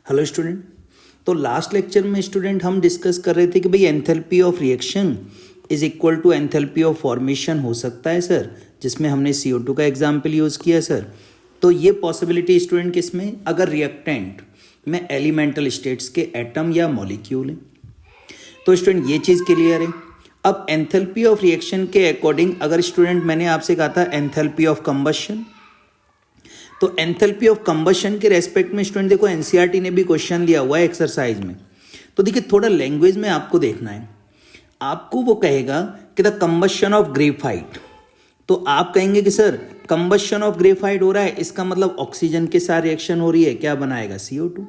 Hello student. तो last lecture में student हम डिस्कस कर रहे थे कि भाई enthalpy of reaction is equal to enthalpy of formation हो सकता है सर, जिसमें हमने CO2 का एग्जाम्पल यूज़ किया सर। तो ये पॉसिबिलिटी स्टूडेंट किसमें, अगर रिएक्टेंट में एलिमेंटल स्टेट्स के एटम या मॉलिक्यूल है। तो स्टूडेंट ये चीज़ क्लियर है। अब एंथैल्पी ऑफ रिएक्शन के अकॉर्डिंग अगर स्टूडेंट मैंने आपसे कहा था एंथैल्पी ऑफ कंबशन, तो एंथैल्पी ऑफ कंबशन के रेस्पेक्ट में स्टूडेंट देखो एनसीईआरटी ने भी क्वेश्चन दिया हुआ है एक्सरसाइज में। तो देखिए थोड़ा लैंग्वेज में आपको देखना है। आपको वो कहेगा कि द कंबशन ऑफ ग्रेफाइट, तो आप कहेंगे कि सर कंबशन ऑफ ग्रेफाइट हो रहा है, इसका मतलब ऑक्सीजन के साथ रिएक्शन हो रही है, क्या बनाएगा CO2।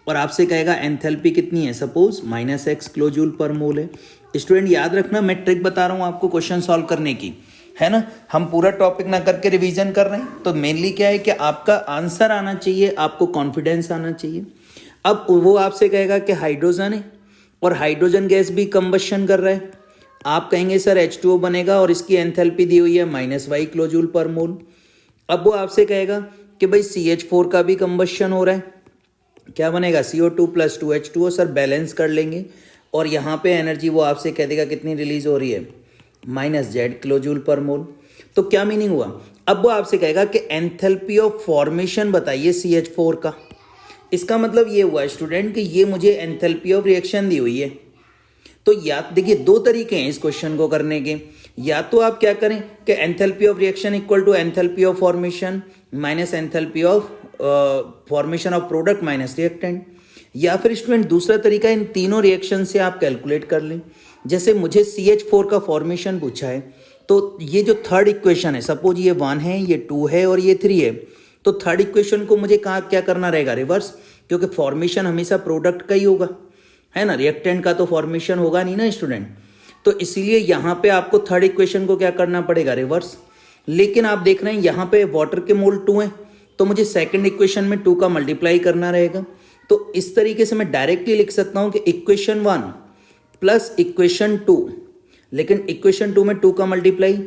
और आपसे कहेगा एंथैल्पी कितनी है, सपोज -x किलोजूल पर मोल है। स्टूडेंट याद रखना, मैं ट्रिक बता रहा हूँ आपको क्वेश्चन सॉल्व करने की, है ना। हम पूरा टॉपिक ना करके रिवीजन कर रहे हैं। तो मेनली क्या है कि आपका आंसर आना चाहिए, आपको कॉन्फिडेंस आना चाहिए। अब वो आपसे कहेगा कि हाइड्रोजन है और हाइड्रोजन गैस भी कंबशन कर रहा है। आप कहेंगे सर H2O बनेगा और इसकी एंथैल्पी दी हुई है -y किलोजूल पर मोल। अब वो आपसे कहेगा कि भाई CH4 का भी कंबशन हो रहा है, क्या बनेगा CO2 + 2H2O। सर बैलेंस कर लेंगे और यहाँ पे एनर्जी वो आपसे कह देगा कितनी रिलीज हो रही है, -z किलोजूल पर मोल। तो क्या मीनिंग हुआ, अब वो आपसे कहेगा कि एंथैल्पी ऑफ फॉर्मेशन बताइए CH4 का। इसका मतलब ये हुआ स्टूडेंट कि ये मुझे एंथैल्पी ऑफ रिएक्शन दी हुई है। तो या देखिए दो तरीके हैं इस क्वेश्चन को करने के, या तो आप क्या करें कि enthalpy of reaction equal to enthalpy of formation minus enthalpy of formation of product minus reactant, या फिर स्टूडेंट दूसरा तरीका इन तीनों रिएक्शन से आप कैलकुलेट कर लें। जैसे मुझे CH4 का फॉर्मेशन पूछा है, तो ये जो थर्ड इक्वेशन है, सपोज ये 1 है, ये 2 है और ये 3 है, तो थर्ड इक्वेशन को मुझे कहाँ क्या करना रहेगा, रिवर्स, क्योंकि फॉर्मेशन हमेशा प्रोडक्ट का ही होगा, है ना, रिएक्टेंट का तो फॉर्मेशन होगा नहीं ना स्टूडेंट। तो इसीलिए यहाँ पे आपको थर्ड इक्वेशन को क्या करना पड़ेगा, रिवर्स। लेकिन आप देख रहे हैं यहाँ पे वाटर के मोल 2 हैं, तो मुझे सेकेंड इक्वेशन में 2 का मल्टीप्लाई करना रहेगा। तो इस तरीके से मैं डायरेक्टली लिख सकता हूँ कि इक्वेशन 1 प्लस इक्वेशन 2, लेकिन इक्वेशन 2 में 2 का मल्टीप्लाई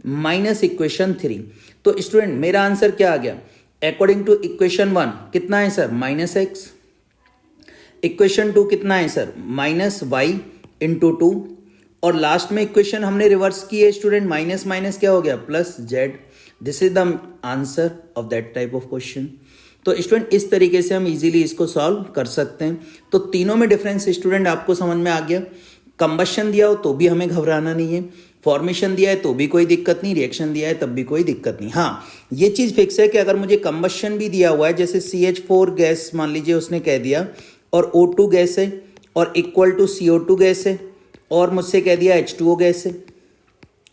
माइनस इक्वेशन 3। तो स्टूडेंट मेरा आंसर क्या आ गया, अकॉर्डिंग टू इक्वेशन 1 कितना है सर, -x, इक्वेशन 2 कितना है सर, -y × 2, और लास्ट में इक्वेशन हमने रिवर्स की है स्टूडेंट, माइनस माइनस क्या हो गया, +z। This is the answer of that type of question. तो स्टूडेंट इस तरीके से हम इजीली इसको सॉल्व कर सकते हैं। तो तीनों में डिफरेंस स्टूडेंट आपको समझ में आ गया। कंबशन दिया हो तो भी हमें घबराना नहीं है, फॉर्मेशन दिया है तो भी कोई दिक्कत नहीं, रिएक्शन दिया है तब भी कोई दिक्कत नहीं। हाँ ये चीज़ फिक्स है कि अगर मुझे कंबशन भी दिया हुआ है, जैसे CH4 गैस मान लीजिए उसने कह दिया और O2 गैस है और इक्वल टू CO2 गैस है और मुझसे कह दिया H2O गैस है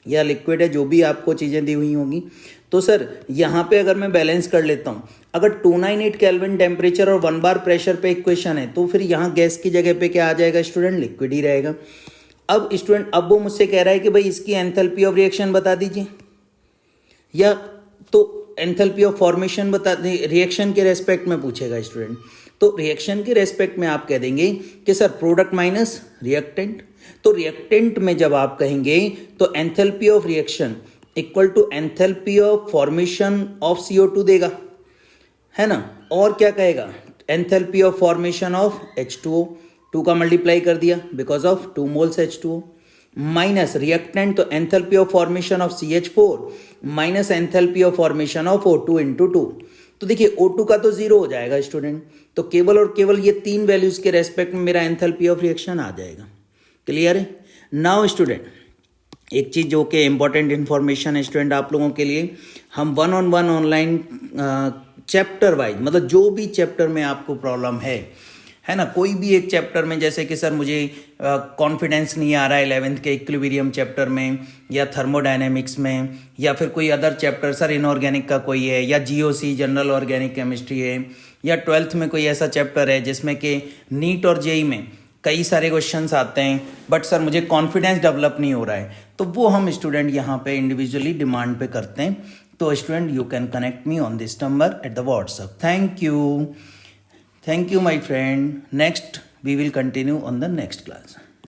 या लिक्विड है, जो भी आपको चीज़ें दी हुई होंगी, तो सर यहाँ पे अगर मैं बैलेंस कर लेता हूँ, अगर 298 केल्विन टेम्परेचर और 1 बार प्रेशर पे इक्वेशन है, तो फिर यहाँ गैस की जगह पे क्या आ जाएगा स्टूडेंट, लिक्विड ही रहेगा। अब स्टूडेंट अब वो मुझसे कह रहा है कि भाई इसकी एंथैल्पी ऑफ रिएक्शन बता दीजिए, या तो एंथैल्पी ऑफ फॉर्मेशन बता दीजिए, रिएक्शन के रेस्पेक्ट में पूछेगा स्टूडेंट। तो रिएक्शन के रेस्पेक्ट में आप कह देंगे कि सर प्रोडक्ट माइनस रिएक्टेंट। तो रिएक्टेंट में जब आप कहेंगे तो enthalpy of reaction equal to enthalpy of formation of CO2 देगा, है ना, और क्या कहेगा, enthalpy of formation of H2O, 2 का मल्टीप्लाई कर दिया because of 2 moles H2O, minus reactant, तो enthalpy of formation of CH4 minus enthalpy of formation of O2 × 2। तो देखिए O2 का तो 0 हो जाएगा स्टूडेंट, तो केवल और केवल ये 3 वैल्यूज के रेस्पेक्ट में मेरा एंथैल्पी ऑफ रिएक्शन आ जाएगा। क्लियर है। नाउ स्टूडेंट एक चीज़ जो कि इंपॉर्टेंट इन्फॉर्मेशन है स्टूडेंट आप लोगों के लिए, हम 1-on-1 ऑनलाइन चैप्टर वाइज, मतलब जो भी चैप्टर में आपको प्रॉब्लम है ना, कोई भी एक चैप्टर में, जैसे कि सर मुझे कॉन्फिडेंस नहीं आ रहा है 11th के इक्विलिब्रियम चैप्टर में या थर्मोडायनेमिक्स में, या फिर कोई अदर चैप्टर सर इनऑर्गेनिक का कोई है, या GOC जनरल ऑर्गेनिक केमिस्ट्री है, या 12th में कोई ऐसा चैप्टर है जिसमें कि नीट और JEE में कई सारे क्वेश्चंस आते हैं, बट सर मुझे कॉन्फिडेंस डेवलप नहीं हो रहा है, तो वो हम स्टूडेंट यहाँ पे इंडिविजुअली डिमांड पे करते हैं। तो student you can connect me on this number at the WhatsApp. Thank you my friend. Next we will continue on the next class.